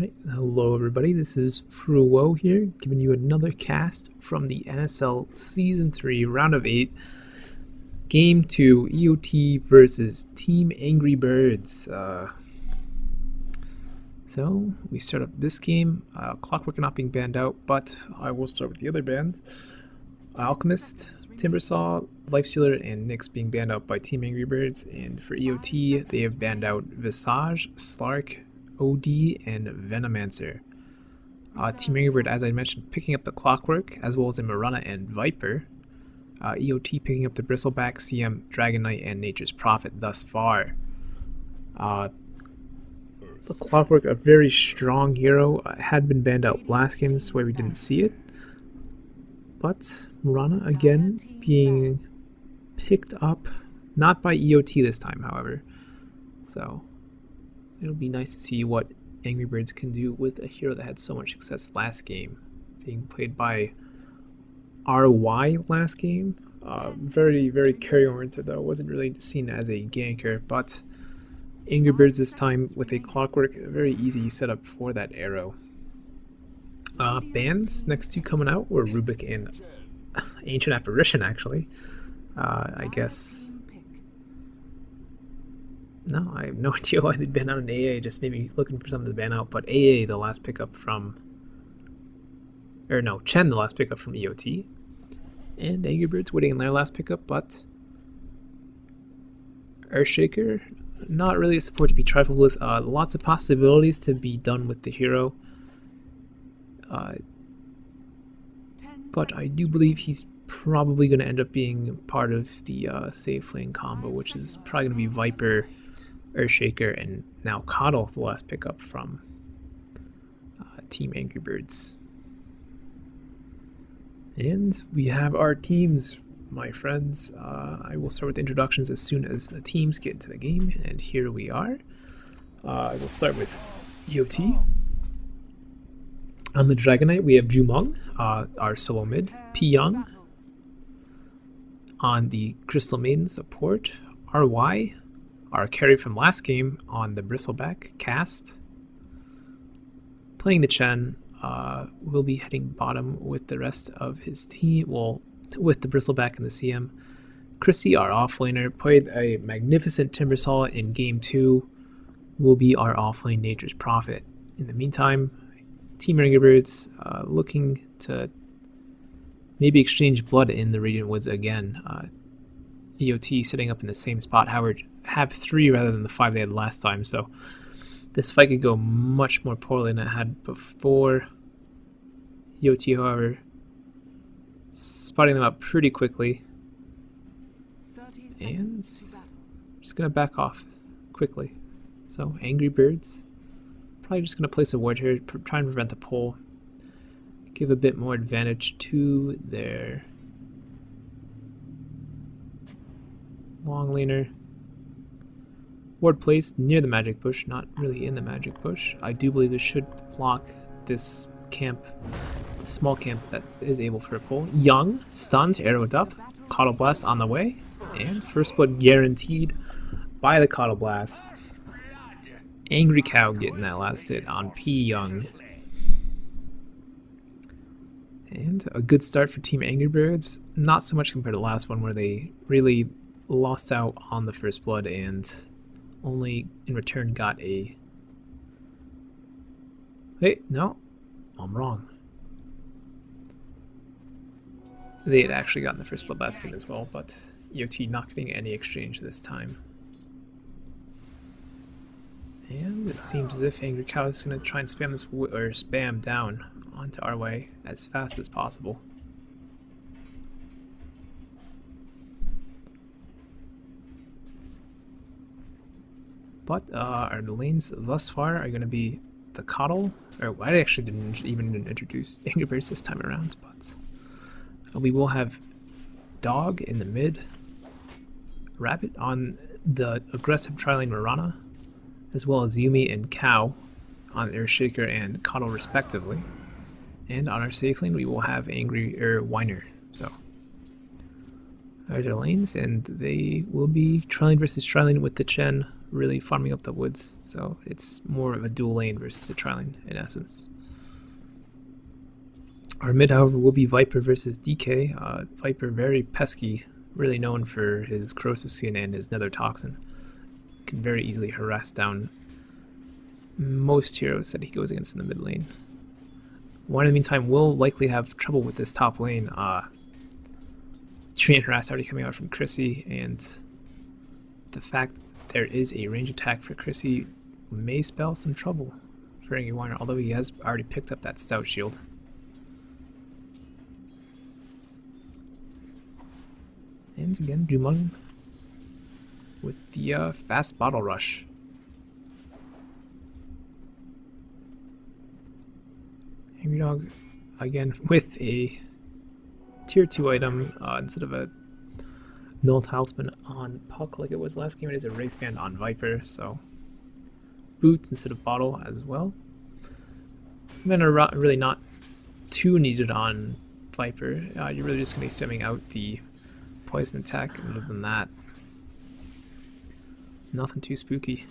Alright, hello everybody, this is Frouwo here, giving you another cast from the NSL Season 3, Round of 8, Game 2, EOT versus Team Angry Birds. So, we start up this game, Clockwork not being banned out, but I will start with the other bands. Alchemist, Timbersaw, Lifestealer, and Nyx being banned out by Team Angry Birds, and for EOT, they have banned out Visage, Slark, OD, and Venomancer. Team Angry Bird, as I mentioned, picking up the Clockwork, as well as a Marana and Viper. EOT picking up the Bristleback, CM, Dragon Knight, and Nature's Prophet thus far. The Clockwork, a very strong hero, had been banned out last game, this way we didn't see it. But Marana, again, being picked up, not by EOT this time, however. So it'll be nice to see what Angry Birds can do with a hero that had so much success last game. Being played by Ro8 last game. Very, very carry-oriented though. Wasn't really seen as a ganker, but Angry Birds this time with a Clockwork, a very easy setup for that arrow. Bands next two coming out were Rubik and Ancient Apparition, actually. I guess... No, I have no idea why they'd ban out an AA, just maybe looking for something to ban out, but AA, the last pickup from... Or no, Chen, the last pickup from EOT. And Angry Birds waiting in their last pickup, but... Earthshaker, not really a support to be trifled with. Lots of possibilities to be done with the hero. But I do believe he's probably going to end up being part of the Save Flame combo, which is probably going to be Viper, Earthshaker, and now Coddle, the last pickup from Team Angry Birds. And we have our teams, my friends. I will start with introductions as soon as the teams get into the game, and here we are. I will start with EOT. On the Dragon Knight, we have Jumong, our solo mid, P-Young. On the Crystal Maiden support, RY, our carry from last game on the Bristleback, Cast. Playing the Chen, will be heading bottom with the rest of his team, well, with the Bristleback and the CM. Chrissy, our offlaner, played a magnificent Timbersaw in Game 2, will be our offlane Nature's Prophet. In the meantime, Team Angry Birds looking to maybe exchange blood in the Radiant Woods again. EOT sitting up in the same spot. Howard have 3 rather than the 5 they had last time, so this fight could go much more poorly than it had before. EOT, however, spotting them out pretty quickly. And just going to back off quickly. So Angry Birds probably just going to place a ward here, try and prevent the pull. Give a bit more advantage to their long laner. Ward placed near the magic bush, not really in the magic bush. I do believe this should block this camp, the small camp that is able for a pull. Young, stunned, arrowed up, Coddle Blast on the way, and first blood guaranteed by the Coddle Blast. Angry Cow getting that last hit on P-Young. And a good start for Team Angry Birds. Not so much compared to the last one where they really lost out on the first blood and only in return got a... Wait, no, I'm wrong. They had actually gotten the first blood last game as well, but EOT not getting any exchange this time. And it seems as if Angry Cow is going to try and spam this or spam down onto our way as fast as possible. But our lanes thus far are going to be the Coddle, or I actually didn't even introduce Angry Birds this time around, but we will have Dog in the mid, Rabbit on the aggressive tri-lane Marana, as well as Yumi and Cow on Earthshaker and Coddle respectively. And on our safe lane we will have Whiner. So there's our lanes, and they will be tri-lane versus tri-lane with the Chen really farming up the woods, so it's more of a dual lane versus a tri-lane in essence. Our mid, however, will be Viper versus DK. Viper very pesky, really known for his corrosive skin and his nether toxin. Can very easily harass down most heroes that he goes against in the mid lane. One in the meantime will likely have trouble with this top lane. Tree and harass already coming out from Chrissy, and the fact there is a range attack for Chrissy may spell some trouble for Angry Whiner, although he has already picked up that stout shield. And again, Jumong with the fast bottle rush. Angry Dog again with a tier 2 item instead of a null talisman on Puck like it was last game. It is a race band on Viper, so boots instead of bottle as well. Men are really not too needed on Viper. You're really just going to be spamming out the poison attack, and other than that, nothing too spooky.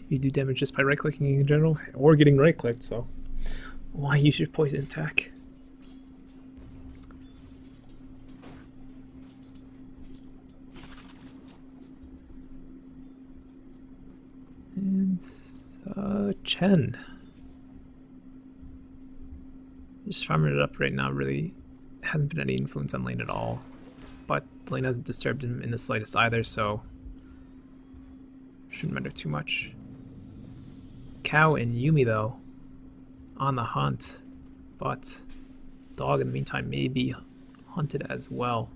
You do damage just by right clicking in general, or getting right clicked, so why use your poison attack? And Chen. Just farming it up right now, really hasn't been any influence on lane at all. But the lane hasn't disturbed him in the slightest either, so shouldn't matter too much. Cow and Yumi, though, on the hunt, but Dog in the meantime may be hunted as well.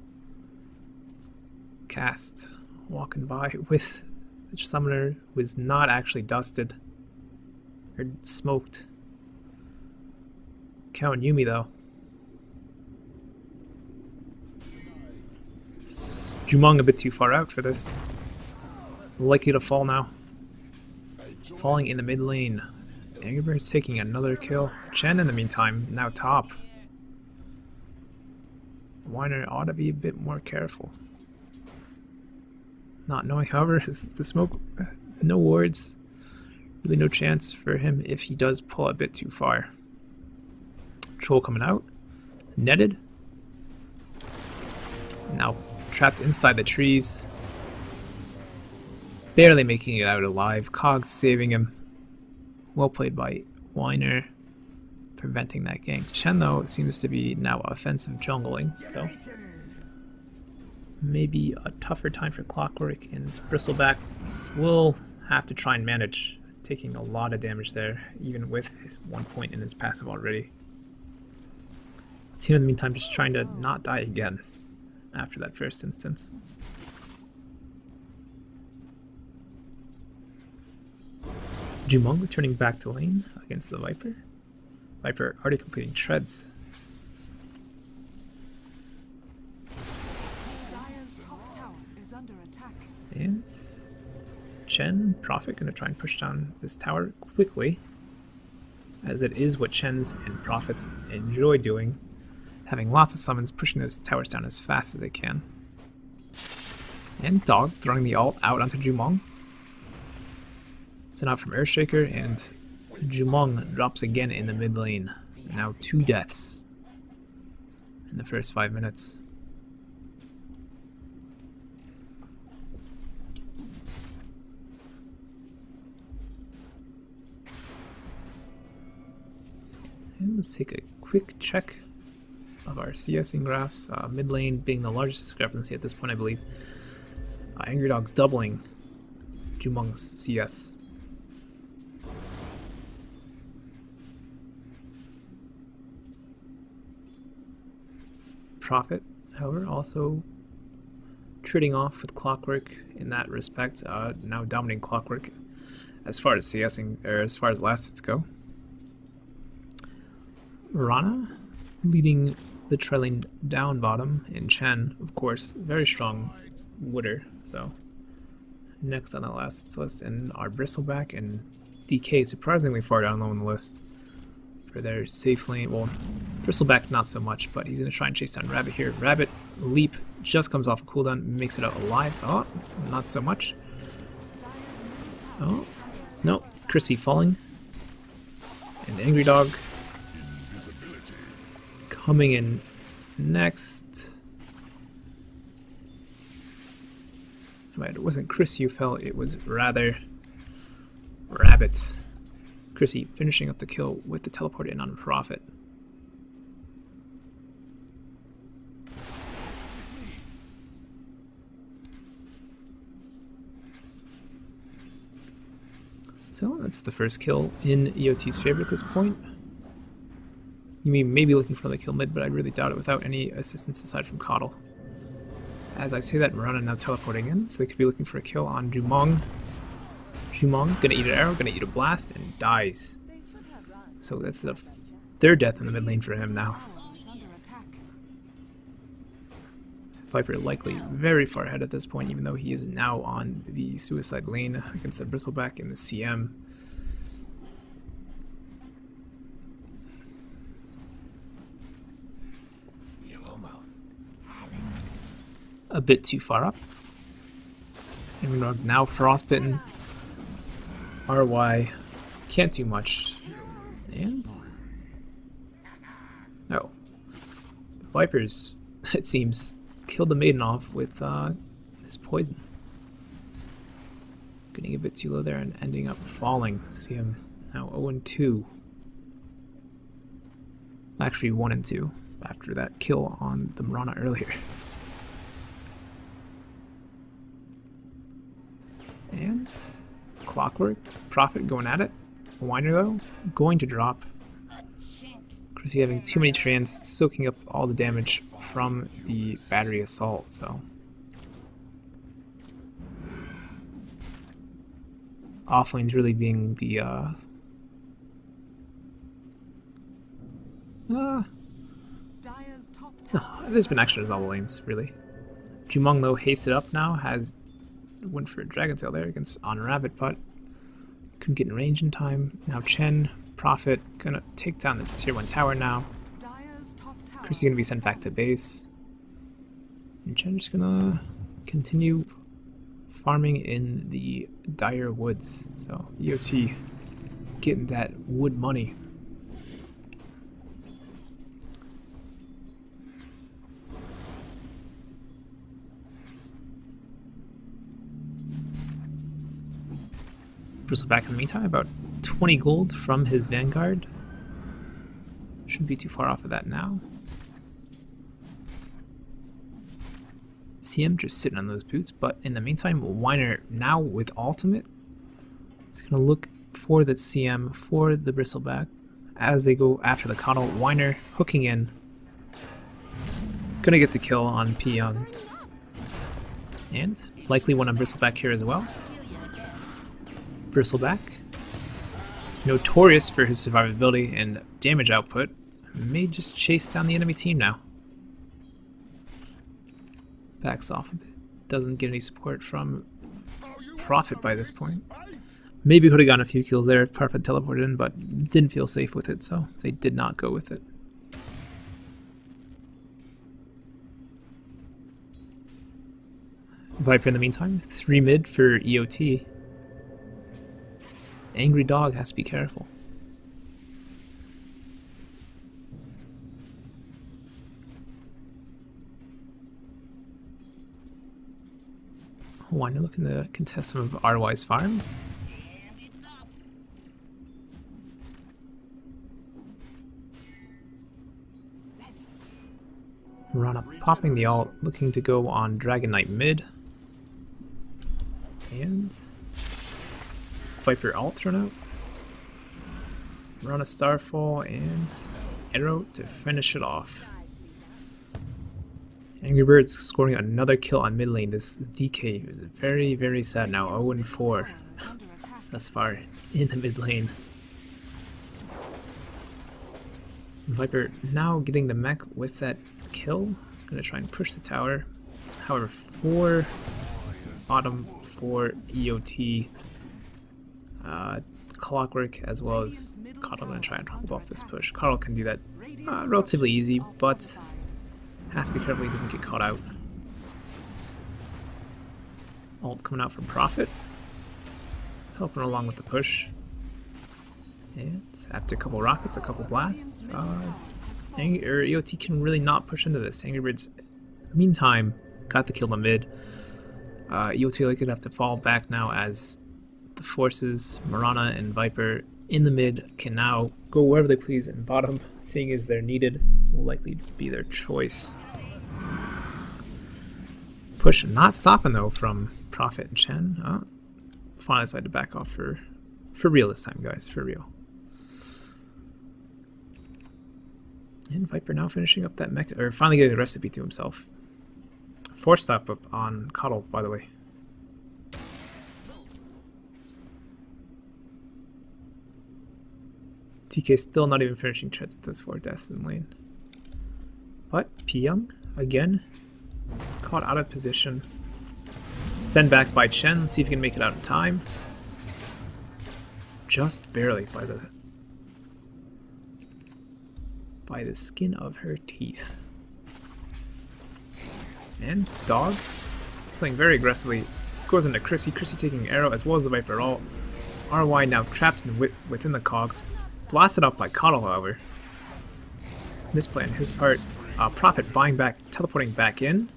Cast walking by with the summoner who is not actually dusted or smoked. Cow and Yumi, though. Jumong a bit too far out for this. Likely to fall now. Falling in the mid lane. Angry Bird's taking another kill. Chen in the meantime, now top. Whiner ought to be a bit more careful. Not knowing, however, the smoke, no wards. Really no chance for him if he does pull a bit too far. Troll coming out. Netted. Now trapped inside the trees. Barely making it out alive. Cogs saving him. Well played by Whiner, preventing that gank. Chen, though, seems to be now offensive jungling, so maybe a tougher time for Clockwork, and Bristleback will have to try and manage, taking a lot of damage there, even with his 1 point in his passive already. Team in the meantime just trying to not die again after that first instance. Jumong returning back to lane against the Viper. Viper already completing treads. Dire's top tower is under attack. And Chen, Prophet, going to try and push down this tower quickly, as it is what Chen's and Prophet's enjoy doing, having lots of summons, pushing those towers down as fast as they can. And Dog throwing the ult out onto Jumong. Sent out from Earthshaker, and Jumong drops again in the mid lane. Now 2 deaths in the first 5 minutes. And let's take a quick check of our CSing graphs. Mid lane being the largest discrepancy at this point, I believe. Angry Dog doubling Jumong's CS. Prophet, however, also trading off with Clockwork in that respect, now dominating Clockwork as far as CSing, or as far as last hits go. Rana leading the trailing down bottom, and Chen, of course, very strong wooder, so next on the last hits list, and our Bristleback and DK surprisingly far down low on the list for their safe lane. Well, Bristleback not so much, but he's going to try and chase down Rabbit here. Rabbit leap just comes off a cooldown, makes it out alive. Oh, not so much. Oh, no. Chrissy falling. And Angry Dog coming in next. But it wasn't Chrissy who fell, it was rather Rabbit. Chrissy finishing up the kill with the teleport in on Prophet. So that's the first kill in EOT's favor at this point. You may be looking for another kill mid, but I really doubt it without any assistance aside from Coddle. As I say that, Mirana now teleporting in, so they could be looking for a kill on Jumong. Jumong gonna eat an arrow, gonna eat a blast, and dies. So that's the third death in the mid lane for him now. Viper likely very far ahead at this point, even though he is now on the suicide lane against the Bristleback in the CM. A bit too far up. And now frostbitten. RY can't do much. And oh, Vipers, it seems, killed the maiden off with his poison. Getting a bit too low there and ending up falling. See him now 0-2. Actually 1-2 after that kill on the Mirana earlier. And Clockwork, Prophet going at it. Whiner though, going to drop. Chrissy having too many trans, soaking up all the damage from the battery assault, so. Offlane's really being the there's been extras all the lanes, really. Jumong though hasted up now, has went for a Dragon Tail there against on Rabbit, but couldn't get in range in time. Now Chen, Prophet, gonna take down this tier 1 tower now. Chrissy gonna be sent back to base. And Chen just gonna continue farming in the Dire Woods. So EOT getting that wood money. Bristleback in the meantime, about 20 gold from his Vanguard. Shouldn't be too far off of that now. CM just sitting on those boots, but in the meantime, Whiner now with ultimate is going to look for the CM, for the Bristleback. As they go after the Coddle, Whiner hooking in. Gonna get the kill on P Young. And likely one on Bristleback here as well. Bristleback, notorious for his survivability and damage output, may just chase down the enemy team now. Backs off a bit. Doesn't get any support from Prophet by this point. Maybe could have gotten a few kills there if Prophet teleported in, but didn't feel safe with it, so they did not go with it. Viper in the meantime, 3 mid for EOT. Angry Dog has to be careful. Whiner looking to contest some of RY's farm. Rana popping the ult, looking to go on Dragon Knight mid. And Viper ult thrown out. Run a Starfall and Arrow to finish it off. Angry Birds scoring another kill on mid lane. This DK is very, very sad now. 0-4 thus far in the mid lane. Viper now getting the mech with that kill. Gonna try and push the tower. However, 4 bottom for EOT. Clockwork as well as Coddle gonna try and hold off this push. Coddle can do that relatively easy, but has to be careful he doesn't get caught out. Ult coming out from Prophet. helping along with the push. And after a couple rockets, a couple blasts, EOT can really not push into this. Angry Birds, meantime, got the kill in the mid. EOT likely gonna have to fall back now as the forces, Marana and Viper in the mid, can now go wherever they please, and bottom, seeing as they're needed, will likely be their choice. Push not stopping though from Prophet and Chen. Finally decided to back off for real this time, guys, for real. And Viper now finishing up that mech, or finally getting a recipe to himself. 4-stop up on Coddle, by the way. TK still not even finishing treads with those 4 deaths in lane. But Pyong, again, caught out of position. Send back by Chen, let's see if he can make it out in time. Just barely by the skin of her teeth. And Dog, playing very aggressively, goes into Chrissy. Chrissy taking arrow as well as the Viper ult. RY now trapped within the cogs. Blasted up by Coddle, however. Misplay on his part. Prophet buying back, teleporting back in.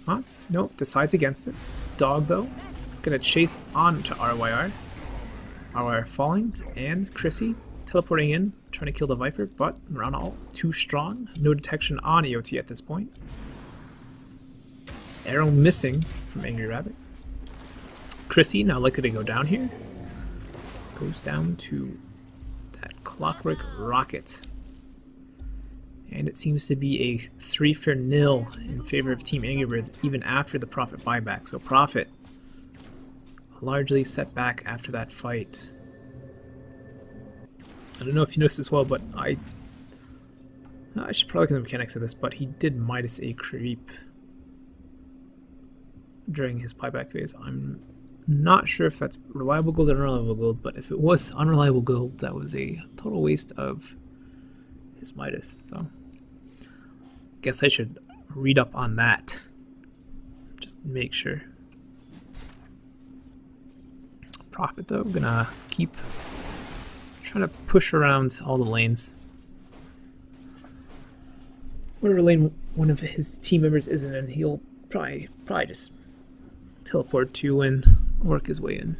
Huh? Nope, decides against it. Dog, though, gonna chase on to RYR. RYR falling, and Chrissy teleporting in, trying to kill the Viper, but Marana ult too strong. No detection on EOT at this point. Arrow missing from Angry Rabbit. Chrissy now likely to go down here. Goes down to that Clockwork Rocket. And it seems to be a 3-0 in favor of Team Angry Birds even after the Prophet buyback. So Prophet largely set back after that fight. I don't know if you noticed as well, but I should probably look at the mechanics of this, but he did minus a creep during his buyback phase. I'm not sure if that's reliable gold or unreliable gold, but if it was unreliable gold, that was a total waste of his Midas. So guess I should read up on that. Just make sure. Prophet though, gonna keep trying to push around all the lanes. Whatever lane one of his team members isn't in, he'll probably just teleport to and work his way in.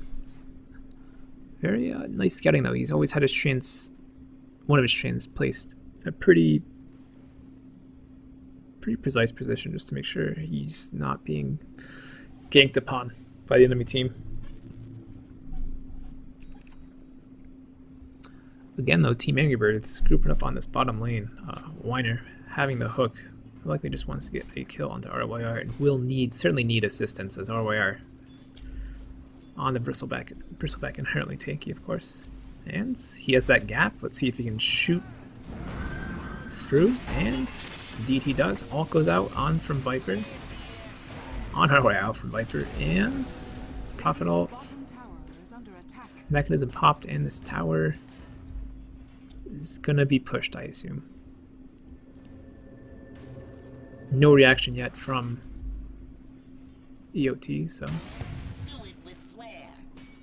Very nice scouting though. He's always had his one of his trains placed a pretty precise position just to make sure he's not being ganked upon by the enemy team. Again though, Team Angry Birds grouping up on this bottom lane. Weiner having the hook, likely just wants to get a kill onto RYR and will certainly need assistance, as RYR on the Bristleback inherently tanky, of course. And he has that gap. Let's see if he can shoot through, and indeed he does. Ult goes out on from Viper. On her way out from Viper, and Prophet ult. Mechanism popped, and this tower is gonna be pushed, I assume. No reaction yet from EOT, so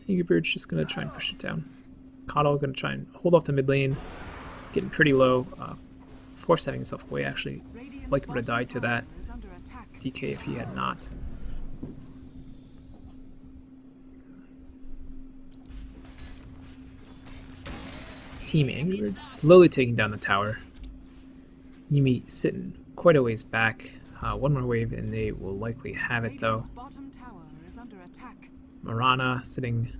Angry Bird's just gonna try and push it down. Coddle gonna try and hold off the mid lane, getting pretty low. Force having himself away, actually. Like would have died to that DK if he had not. Team Angry Bird slowly taking down the tower. Yumi sitting quite a ways back. One more wave and they will likely have it though. Marana sitting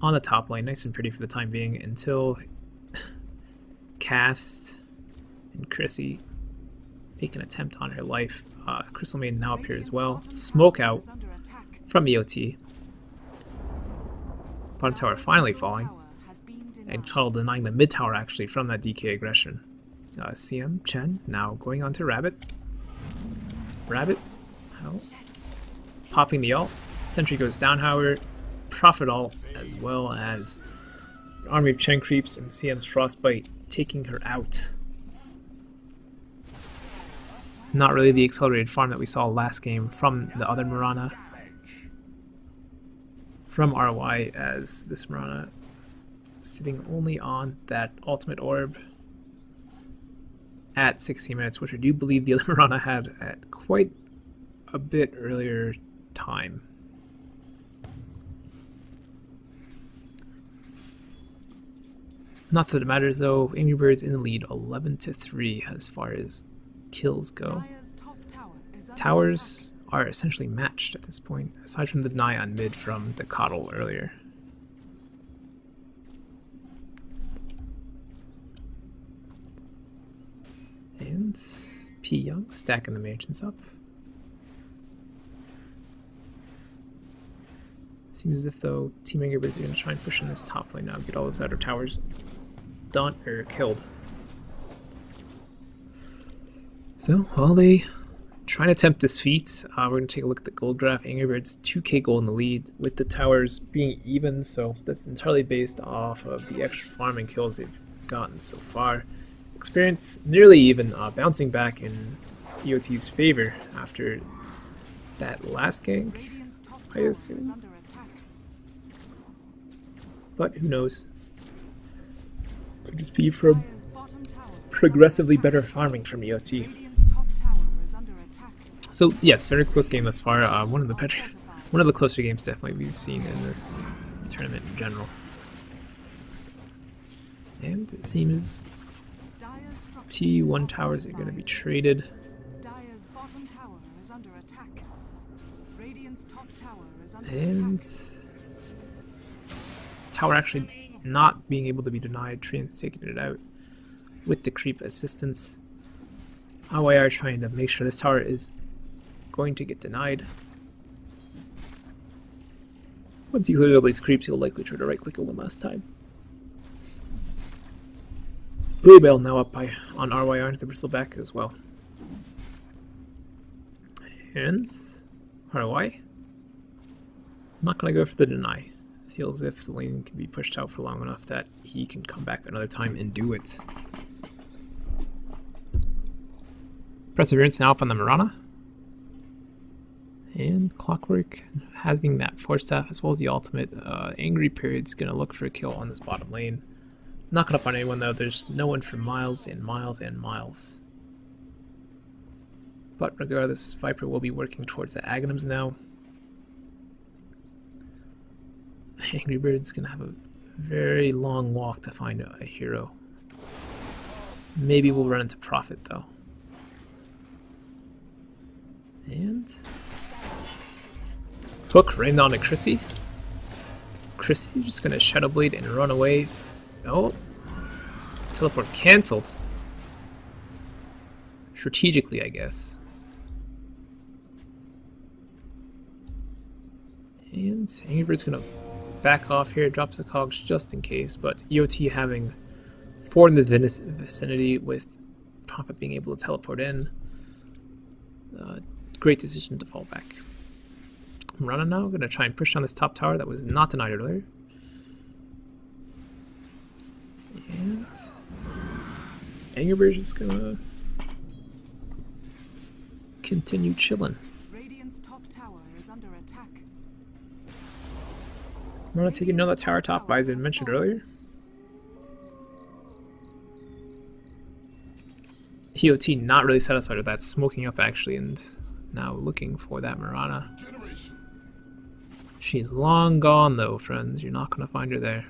on the top lane, nice and pretty for the time being, until Cast and Chrissy make an attempt on her life. Crystal Maiden now up here as well. Smoke out from EOT. Bottom tower finally falling. And Cuddle denying the mid tower actually from that DK aggression. CM Chen now going on to Rabbit. Rabbit, popping the ult. Sentry goes down, however. Prophet ult, as well as Army of Chen creeps and CM's Frostbite taking her out. Not really the accelerated farm that we saw last game from the other Marana. from RY as this Mirana sitting only on that ultimate orb at 16 minutes, which I do believe the other Mirana had at quite a bit earlier time. Not that it matters though, Angry Birds in the lead 11-3 as far as kills go. Towers are essentially matched at this point, aside from the deny on mid from the coddle earlier. And P Young stacking the mansions up. Seems as if though Team Angry Birds are going to try and push in this top lane now, get all those outer towers done or killed. So while they try to attempt this feat, we're going to take a look at the gold graph. Angry Birds 2k gold in the lead with the towers being even, so that's entirely based off of the extra farming kills they've gotten so far. Experience nearly even, bouncing back in EOT's favor after that last gank, I assume. But who knows? Could just be from progressively better farming from EOT. So yes, very close game thus far. One of the closer games definitely we've seen in this tournament in general. And it seems T1 towers are going to be traded. And tower actually not being able to be denied, Treant's taking it out with the creep assistance. RYR trying to make sure this tower is going to get denied. Once he clears all these creeps, he'll likely try to right click it one last time. Blue Bell now up by on RYR, the bristleback as well. And RY not gonna go for the deny. Feels as if the lane can be pushed out for long enough that he can come back another time and do it. Perseverance now up on the Mirana. And Clockwork having that Force Staff as well as the ultimate. Angry Period's gonna look for a kill on this bottom lane. Not gonna find anyone though, there's no one for miles and miles and miles. But regardless, Viper will be working towards the Aghanims now. Angry Bird's gonna have a very long walk to find a hero. Maybe we'll run into Prophet though. And hook right on to Chrissy. Chrissy just gonna Shadow Blade and run away. Oh, teleport cancelled. Strategically, I guess. And Angry Bird's gonna back off here, drops the cogs just in case, but EOT having 4 in the vicinity with Prophet being able to teleport in. Great decision to fall back. Mirana now going to try and push down this top tower that was not denied earlier. And Angry Bird's just going to continue chilling. Radiant's top tower is under attack. Mirana taking another tower top, as I mentioned earlier. EOT not really satisfied with that, smoking up actually, and now looking for that Mirana. She's long gone though, friends. You're not going to find her there.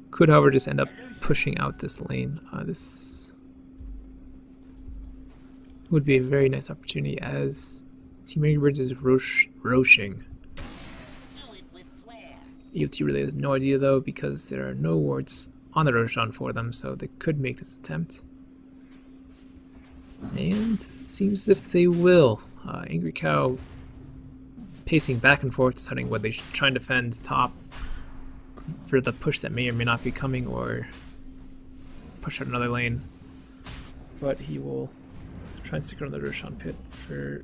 Could, however, just end up pushing out this lane. This would be a very nice opportunity as Team Angry Birds is roshing. EOT really has no idea though, because there are no wards on the Roshan for them, so they could make this attempt. And it seems as if they will. Angry Cow pacing back and forth, deciding whether they should try and defend top for the push that may or may not be coming, or push out another lane. But he will try and stick around the Roshan pit for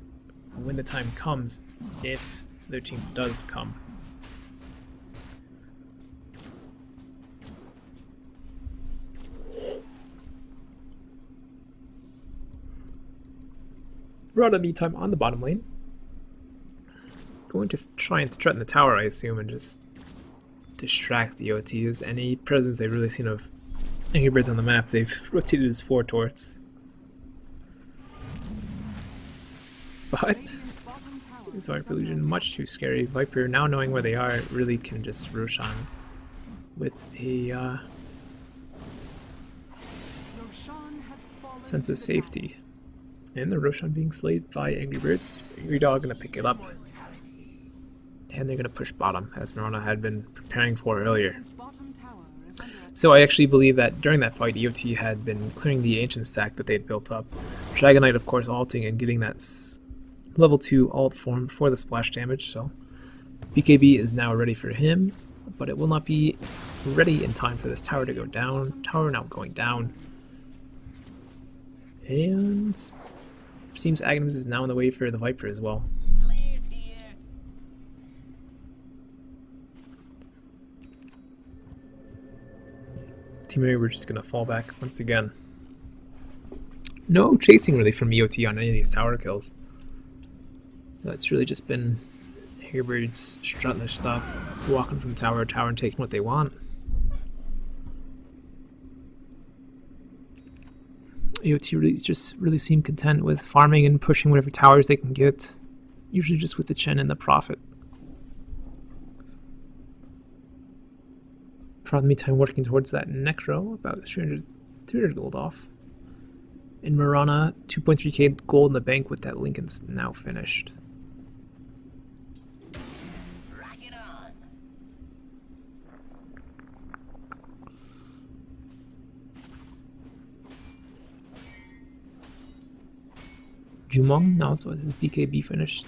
when the time comes, if their team does come. Rada meantime on the bottom lane. going to try and threaten the tower, I assume, and just distract the OTs. Any presence they've really seen of Angry Birds on the map, they've rotated his 4 torts. But this Viper Illusion, much too scary. Viper, now knowing where they are, really can just Roshan with a sense of safety. And the Roshan being slayed by Angry Birds. Angry Dog gonna pick it up. And they're gonna push bottom, as Marana had been preparing for earlier. So I actually believe that during that fight, EOT had been clearing the ancient stack that they had built up. Dragon Knight, of course, alting and getting that level 2 alt form before the splash damage, so BKB is now ready for him, but it will not be ready in time for this tower to go down. Tower now going down. And seems Agnes is now in the way for the Viper as well. Team A, we're just going to fall back once again. No chasing really from EOT on any of these tower kills. It's really just been Angry Birds strutting their stuff, walking from tower to tower and taking what they want. EOT really seem content with farming and pushing whatever towers they can get, usually just with the Chen and the Prophet. For the meantime, working towards that Necro, about 300 gold off. In Marana, 2.3k gold in the bank with that Lincoln's now finished. Rock it on. Jumong now also has his BKB finished.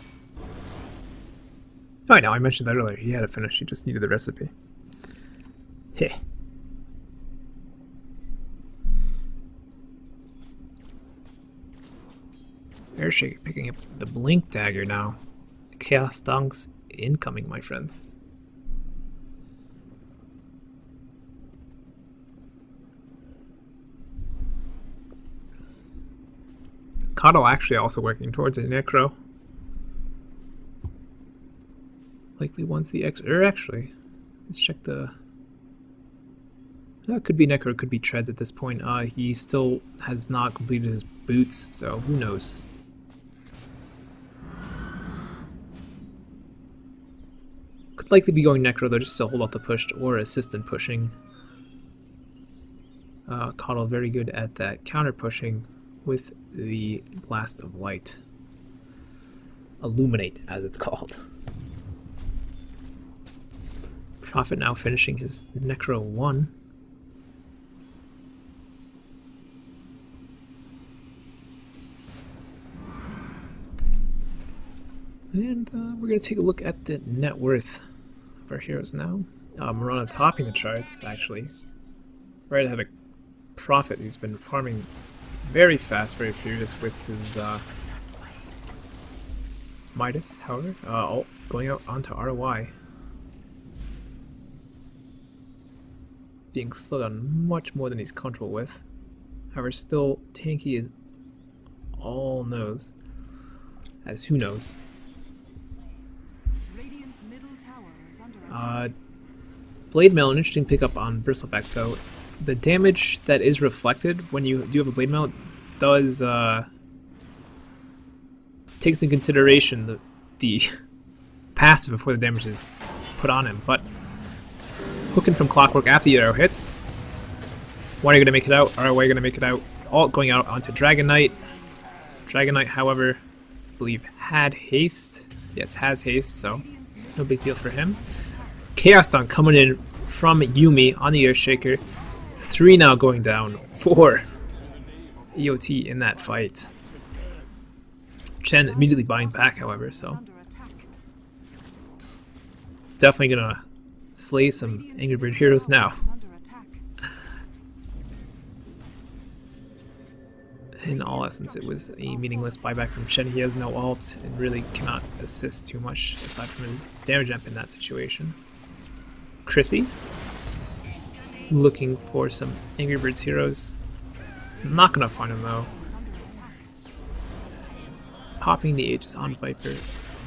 Oh, I know, I mentioned that earlier. He had it finished, he just needed the recipe. Heh. Airshaker picking up the Blink Dagger now. Chaos Dunks incoming, my friends. Kato actually also working towards a Necro. Likely wants the X. Or actually, let's check the. It could be Necro, it could be Treads at this point. He still has not completed his boots, so who knows. Could likely be going Necro though, just to hold off the push or assist in pushing. Caudle very good at that counter pushing with the Blast of Light. Illuminate, as it's called. Prophet now finishing his Necro 1. And we're going to take a look at the net worth of our heroes now. Marana topping the charts, actually. Right ahead of Prophet, who's been farming very fast, very furious with his Midas, however. Ult going out onto ROI. Being slowed down much more than he's comfortable with. However, still tanky is all knows. As who knows. Blade Mail, an interesting pickup on Bristleback though. The damage that is reflected when you do have a Blade Mail does takes into consideration the passive before the damage is put on him. But hooking from Clockwork after the arrow hits. When are you going to make it out? Are you going to make it out? All going out onto Dragon Knight. Dragon Knight, however, I believe had haste. Yes, has haste, so no big deal for him. Chaos Dawn coming in from Yumi on the Earthshaker. 3 now going down for EOT in that fight. Chen immediately buying back, however, so definitely gonna slay some Angry Bird heroes now. In all essence, it was a meaningless buyback from Chen. He has no ult and really cannot assist too much aside from his damage amp in that situation. Chrissy looking for some Angry Birds heroes. Not gonna find him though. Popping the Aegis on Viper.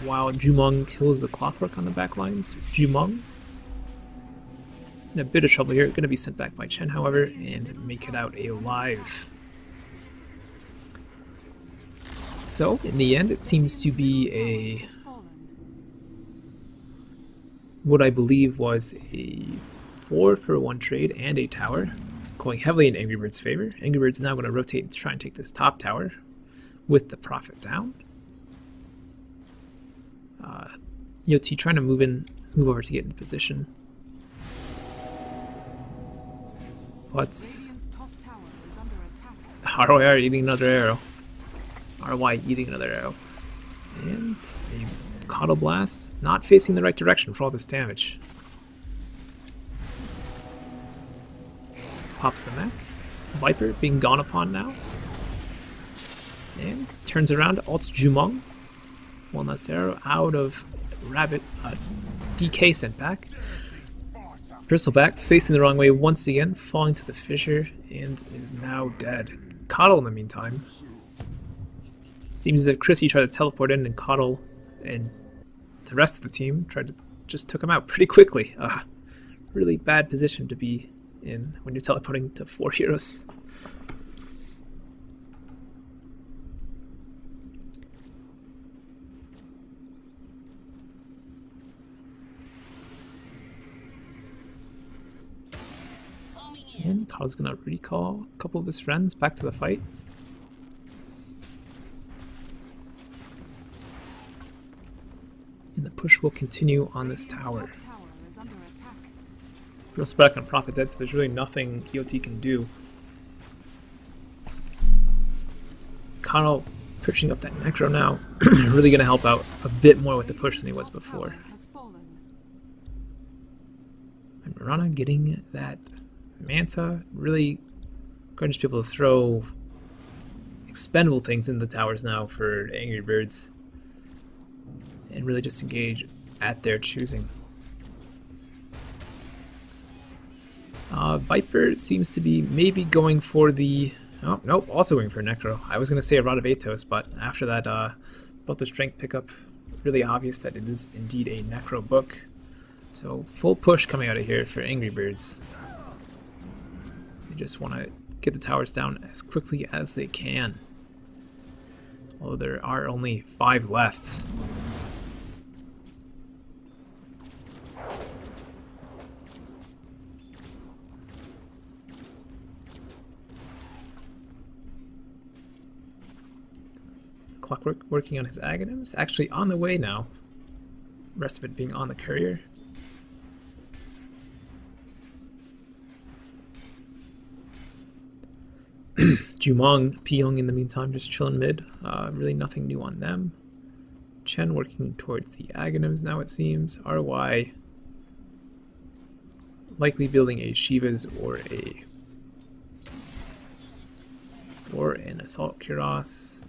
while Jumong kills the clockwork on the back lines. Jumong in a bit of trouble here, going to be sent back by Chen, however, and make it out alive. So, in the end, it seems to be what I believe was a 4-for-1 trade and a tower, going heavily in Angry Bird's favor. Angry Bird's now going to rotate and try and take this top tower with the profit down. EOT trying to move over to get into position. But RYR eating another arrow. RY eating another arrow. And a Coddle Blast not facing the right direction for all this damage. Pops the mech. Viper being gone upon now. And turns around, ults Jumong. One last arrow out of Rabbit. DK sent back. Bristleback facing the wrong way once again, falling to the fissure, and is now dead. Coddle in the meantime. Seems as if Chrissy tried to teleport in, and Coddle and the rest of the team just took him out pretty quickly. Really bad position to be in when you're teleporting to 4 heroes. And Coddle's gonna recall a couple of his friends back to the fight. And the push will continue on this tower. Bristleback on Prophet dead, so there's really nothing EOT can do. Coddle pushing up that Necro now, really gonna help out a bit more with the push than he was before. And Mirana getting that Manta, really going to be able to throw expendable things in the towers now for Angry Birds and really just engage at their choosing. Viper seems to be maybe going for the... Oh, nope, also going for Necro. I was going to say a Rod of Atos, but after that both the strength pickup, really obvious that it is indeed a Necro book. So full push coming out of here for Angry Birds. They just want to get the towers down as quickly as they can. Although there are only 5 left. Clockwork working on his Aghanims. Actually on the way now. Rest of it being on the courier. Jumong, Pyong in the meantime just chilling mid. Really nothing new on them. Chen working towards the Aghanims now it seems. RY likely building a Shivas or an Assault Kuros.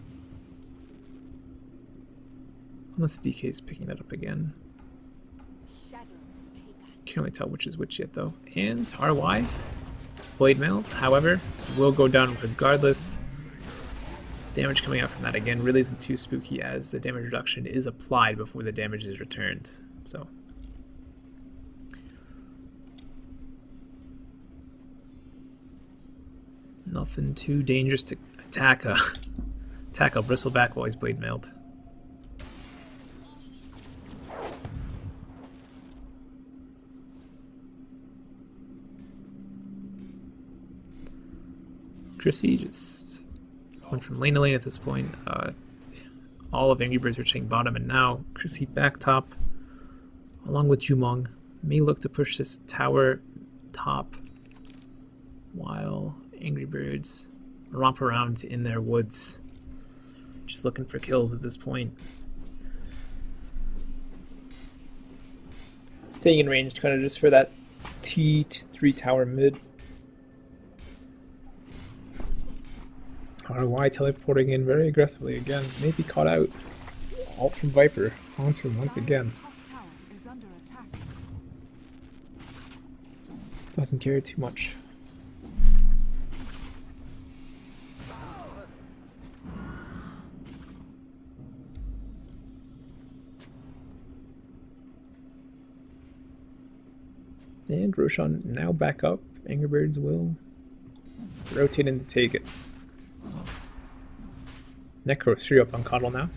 Unless DK is picking that up again. Can't really tell which is which yet though. And RY Blade Mail, however, will go down regardless. Damage coming out from that again really isn't too spooky as the damage reduction is applied before the damage is returned. So nothing too dangerous to attack a Bristleback while he's Blade Mailed. Chrissy just went from lane to lane at this point. All of Angry Birds are taking bottom, and now Chrissy back top, along with Jumong, may look to push this tower top while Angry Birds romp around in their woods, just looking for kills at this point. Staying in range kind of just for that T3 tower mid. RY teleporting in very aggressively again, maybe caught out. All from Viper, onto him once again. Doesn't care too much. And Roshan now back up. Angry Birds will rotate in to take it. Necro 3 up on Coddle now.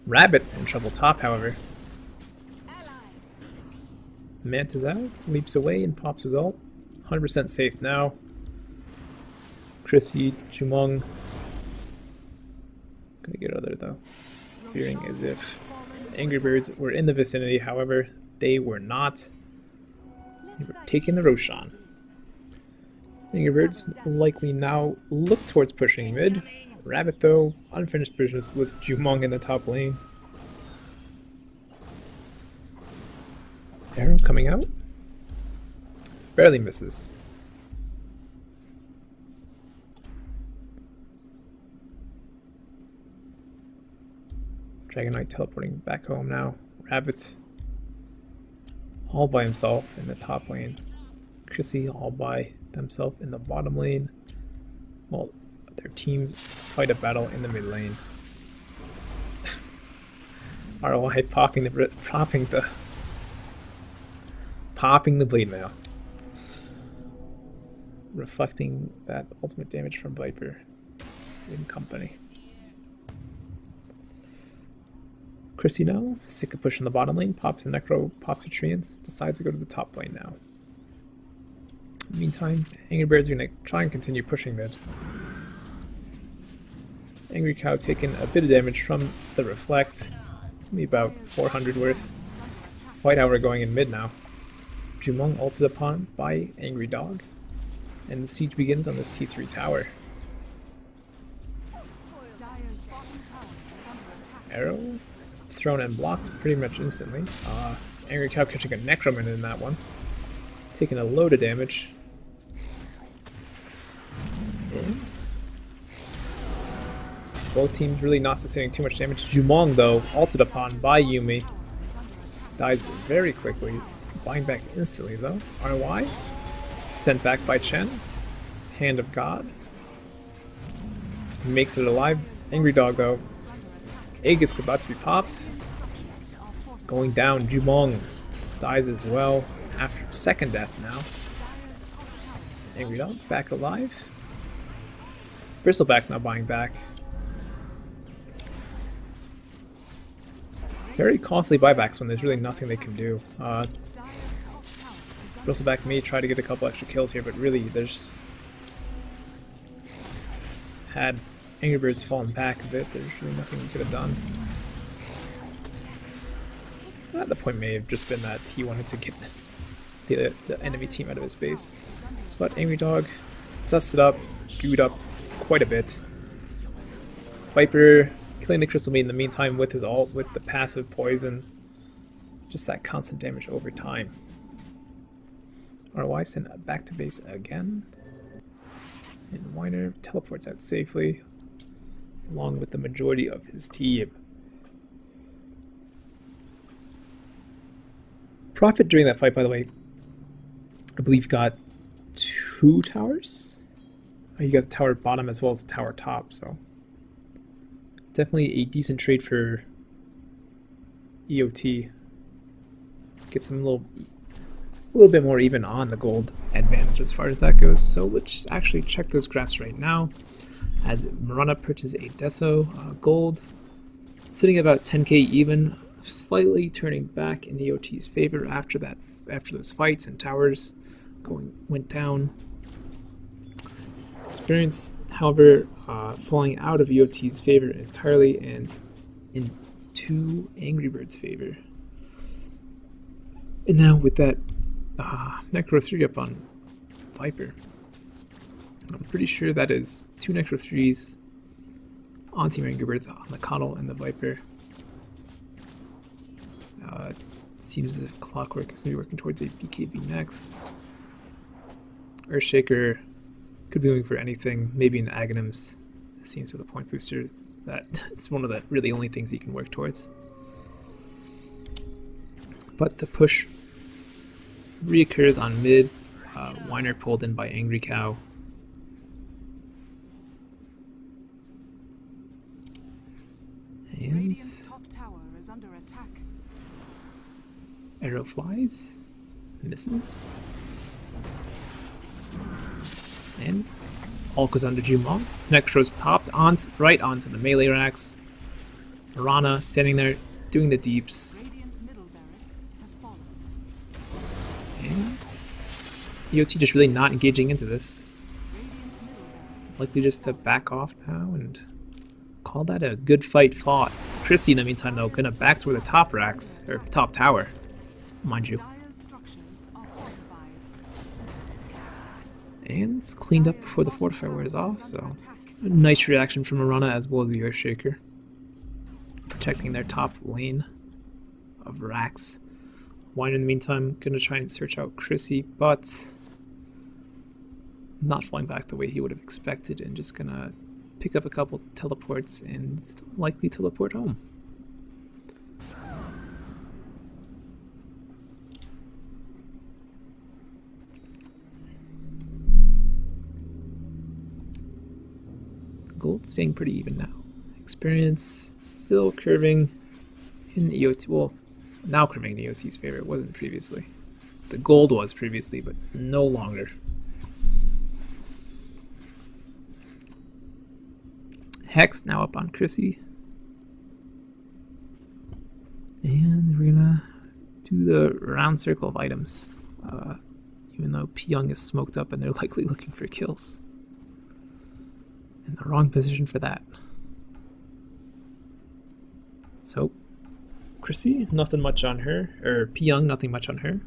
Rabbit in trouble top, however. Manta's out, leaps away and pops his ult. 100% safe now. Chrissy, Chumong. Gonna get other though. Fearing as if Angry Birds were in the vicinity, however, they were not. They were taking the Roshan. Angry Birds will likely now look towards pushing mid. Rabbit though, unfinished business with Jumong in the top lane. Arrow coming out. Barely misses. Dragon Knight teleporting back home now. Rabbit all by himself in the top lane. Chrissy all by themselves in the bottom lane. Well, their teams fight a battle in the mid lane. ROI popping the blade mail. Reflecting that ultimate damage from Viper in company. Chrissy now, sick of pushing the bottom lane, pops a Necro, pops a Treants, decides to go to the top lane now. Meantime, Angry Birds are going to try and continue pushing mid. Angry Cow taking a bit of damage from the Reflect, maybe about 400 worth. Fight Hour going in mid now. Jumong ulted upon by Angry Dog, and the siege begins on this T3 tower. Arrow thrown and blocked pretty much instantly. Angry Cow catching a Necroman in that one, taking a load of damage. And both teams really not sustaining too much damage. Jumong though, ulted upon by Yuumi, dies very quickly. Bind back instantly though. RY sent back by Chen. Hand of God makes it alive. Angry Dog though. Egg is about to be popped. Going down. Jumong dies as well after second death now. Angry Dog back alive. Bristleback now buying back. Very costly buybacks when there's really nothing they can do. Bristleback may try to get a couple extra kills here, but really there's... Had Angry Birds fallen back a bit, there's really nothing he could have done. The point may have just been that he wanted to get the enemy team out of his base. But Angry Dog dusted up, gooed up quite a bit. Viper killing the Crystal Maiden in the meantime with his ult, with the passive poison. Just that constant damage over time. RY sent back to base again. And Weiner teleports out safely, along with the majority of his team. Prophet during that fight, by the way, I believe got 2 towers. He got the tower bottom as well as the tower top, so definitely a decent trade for EOT. Get some little bit more even on the gold advantage as far as that goes. So let's actually check those graphs right now. As Marana purchases a Deso gold, sitting about 10k even, slightly turning back in EOT's favor after those fights and towers went down. Experience, however, falling out of EOT's favor entirely and into Angry Birds' favor. And now with that Necro 3 up on Viper, I'm pretty sure that is 2 Necro 3s on Team Angry Birds on the Coddle and the Viper. Seems as if Clockwork is going to be working towards a BKB next. Earthshaker could be going for anything, maybe an Aghanims. Seems with a point booster that it's one of the really only things he can work towards. But the push reoccurs on mid. Weiner pulled in by Angry Cow. attack. Arrow flies, misses, and all goes onto Jumong. Necro's popped right onto the melee racks. Mirana standing there doing the deeps, Radiant's middle barracks has fallen. and EOT just really not engaging into this. Radiant's middle barracks. Likely just to back off now and call that a good fight fought. Chrissy in the meantime though gonna back toward the top racks, or top tower, mind you. Dire's structures are fortified. And it's cleaned up before the fortifier wears off, so a nice reaction from Mirana as well as the Earthshaker. Protecting their top lane of racks. Wine in the meantime gonna try and search out Chrissy, but not flying back the way he would have expected and just gonna pick up a couple teleports and likely teleport home. Gold staying pretty even now. Experience still curving in EOT. Well, now curving in EOT's favor. It wasn't previously. The gold was previously, but no longer. Hex now up on Chrissy. And we're gonna do the round circle of items. Even though Pyong is smoked up and they're likely looking for kills. In the wrong position for that. So, Chrissy, nothing much on her. Or Pyong, nothing much on her.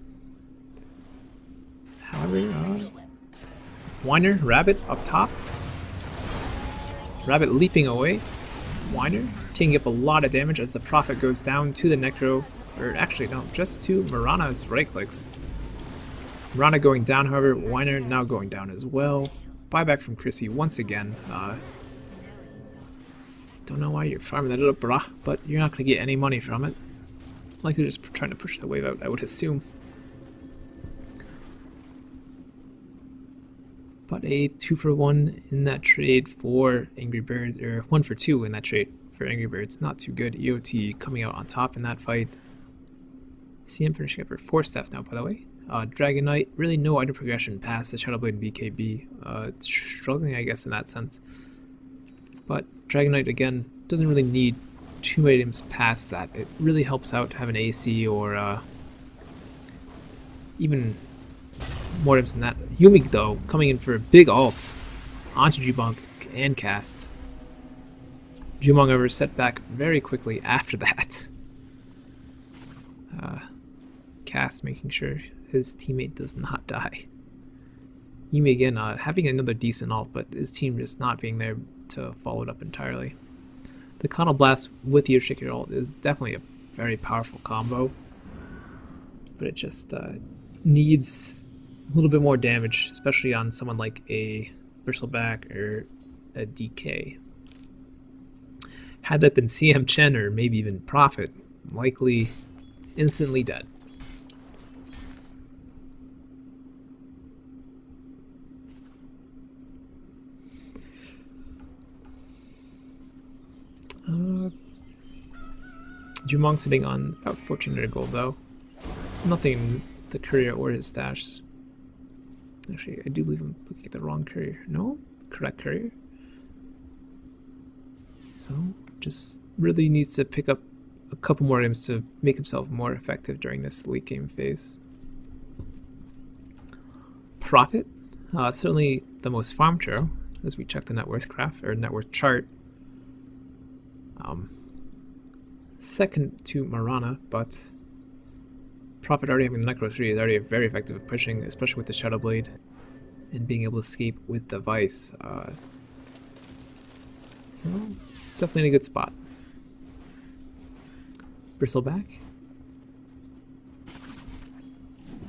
However, Whiner, Rabbit up top. Rabbit leaping away. Whiner taking up a lot of damage as the Prophet goes down to the Necro. Or actually, no, just to Mirana's right clicks. Mirana going down, however, Whiner now going down as well. Buyback from Chrissy once again. Don't know why you're farming that up, brah, but you're not going to get any money from it. Like they're just trying to push the wave out, I would assume. But a 2-for-1 in that trade for Angry Birds, or 1-for-2 in that trade for Angry Birds. Not too good. EOT coming out on top in that fight. CM finishing up for 4 staff now, by the way. Dragon Knight, really no item progression past the Shadowblade and BKB. It's struggling, I guess, in that sense. But Dragon Knight, again, doesn't really need too many items past that. It really helps out to have an AC or even more items than that. Yumi, though, coming in for a big ult onto Jumong and cast. Jumong, however, set back very quickly after that. Cast making sure his teammate does not die. Yumi again having another decent ult, but his team just not being there to follow it up entirely. The Counter Blast with the Earthshaker ult is definitely a very powerful combo, but it just needs a little bit more damage, especially on someone like a Bristleback or a DK. Had that been CM Chen or maybe even Prophet, likely instantly dead. Jumong sitting on about 1400 gold though. Nothing in the courier or his stash. Actually, I do believe I'm looking at the wrong courier. No? Correct courier. So, just really needs to pick up a couple more items to make himself more effective during this late game phase. Prophet, certainly the most farmed hero, as we check the net worth graph, or net worth chart. Second to Mirana, but Prophet already having the Necro 3 is already very effective at pushing, especially with the Shadow Blade and being able to escape with the Vice. So, definitely in a good spot. Bristleback.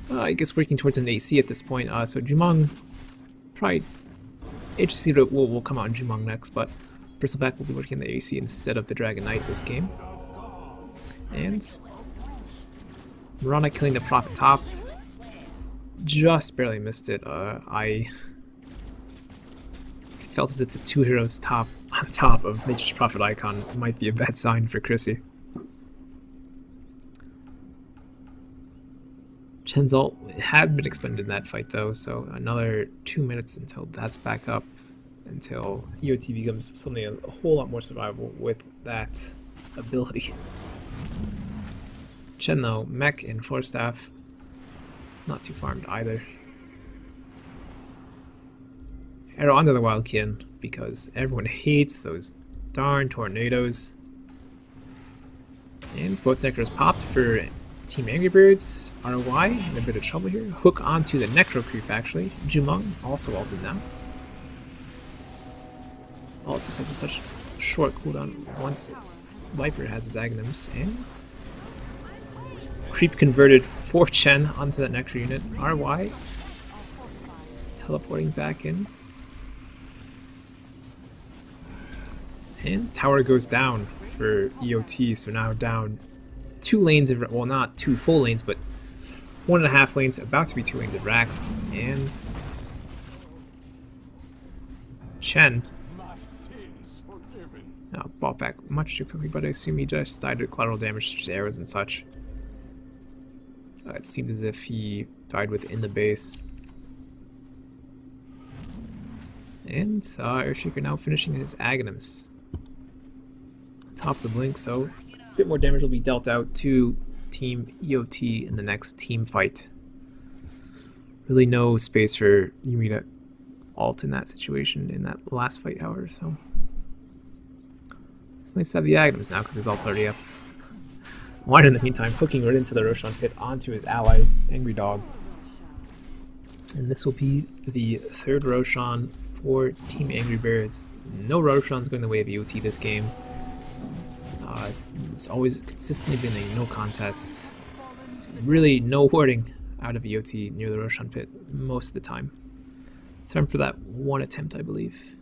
I guess working towards an AC at this point, so Jumong probably HC will come out in Jumong next, but Bristleback will be working the AC instead of the Dragon Knight this game. And Mirana killing the Prophet top. Just barely missed it. I felt as if the 2 heroes top on top of Nature's Prophet icon might be a bad sign for Chrissy. Chen's ult had been expended in that fight though, so another 2 minutes until that's back up, until EOT becomes something a whole lot more survivable with that ability. Chen though, mech and floor staff, not too farmed either. Arrow onto the Wildkin because everyone hates those darn tornadoes. And both Necros popped for Team Angry Birds. RY in a bit of trouble here. Hook onto the Necro creep actually. Jumong also ulted now. Ult just has such short cooldown once Viper has his Aghanims. And creep converted for Chen onto that Necro unit. RY teleporting back in. And tower goes down for EOT, so now down 2 lanes of, well, not 2 full lanes, but 1.5 lanes, about to be 2 lanes of Rax, and Chen bought back much too quickly, but I assume he just died to collateral damage to arrows and such. It seemed as if he died within the base. And Earthshaker now finishing his Aghanims. Top of the blink, so a bit more damage will be dealt out to Team EOT in the next team fight. Really no space for Yumi to ult in that situation in that last fight, however, so it's nice to have the Aghanims now because his ult's already up. Wine in the meantime hooking right into the Roshan pit onto his ally, Angry Dog. And this will be the 3rd Roshan for Team Angry Birds. No Roshans going the way of EOT this game. It's always consistently been a no contest. Really no warding out of EOT near the Roshan pit most of the time. Except for that one attempt, I believe.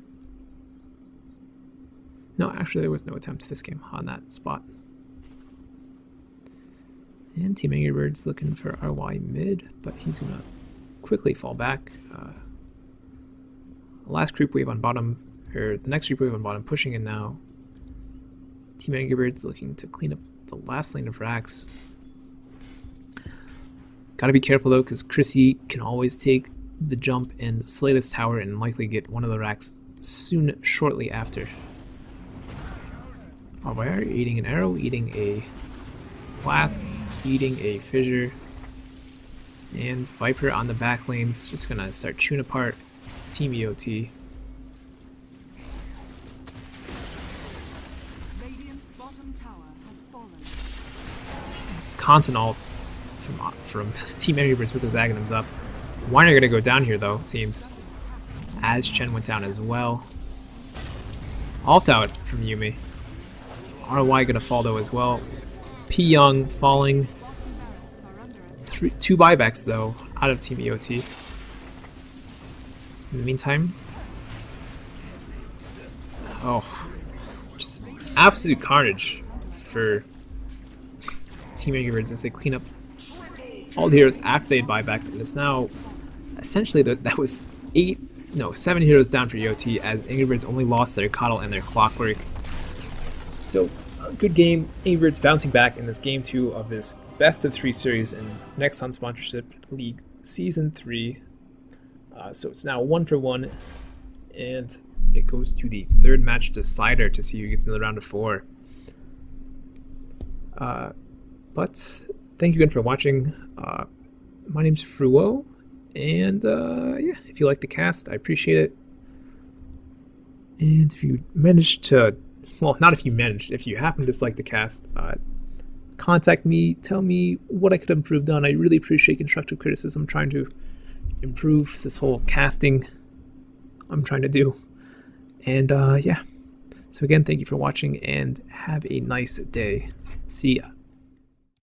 No, actually there was no attempt this game on that spot. And Team Angry Birds looking for RY mid, but he's gonna quickly fall back. Last creep wave on bottom, or the next creep wave on bottom, pushing in now. Team Angry Birds looking to clean up the last lane of Rax. Gotta be careful though, because Chrissy can always take the jump and slay this tower and likely get one of the Rax shortly after. RYR eating an arrow, eating a blast, eating a fissure. And Viper on the back lanes, just gonna start chewing apart Team EOT. Just constant ults from Team Angry Birds with those Aghanims up. Weiner gonna go down here though, seems. As Chen went down as well. Ult out from Yumi. RY gonna fall though as well. P Young falling. 2 buybacks though out of Team EOT. In the meantime, just absolute carnage for Team Angry Birds as they clean up all the heroes after they buy back. And it's now essentially that was 7 heroes down for EOT as Angry Birds only lost their Coddle and their Clockwork. So a good game. Angry Birds bouncing back in this game 2 of this best of 3 series in Next on Sponsorship League Season 3. So it's now 1-for-1, and it goes to the 3rd match decider to see who gets into the round of 4. But thank you again for watching. My name's Frouwo, and yeah, if you like the cast, I appreciate it. And if you managed to, well, not if you managed, if you happen to dislike the cast, contact me, tell me what I could have improved on. I really appreciate constructive criticism. I'm trying to improve this whole casting I'm trying to do. And yeah, so again, thank you for watching and have a nice day. See ya.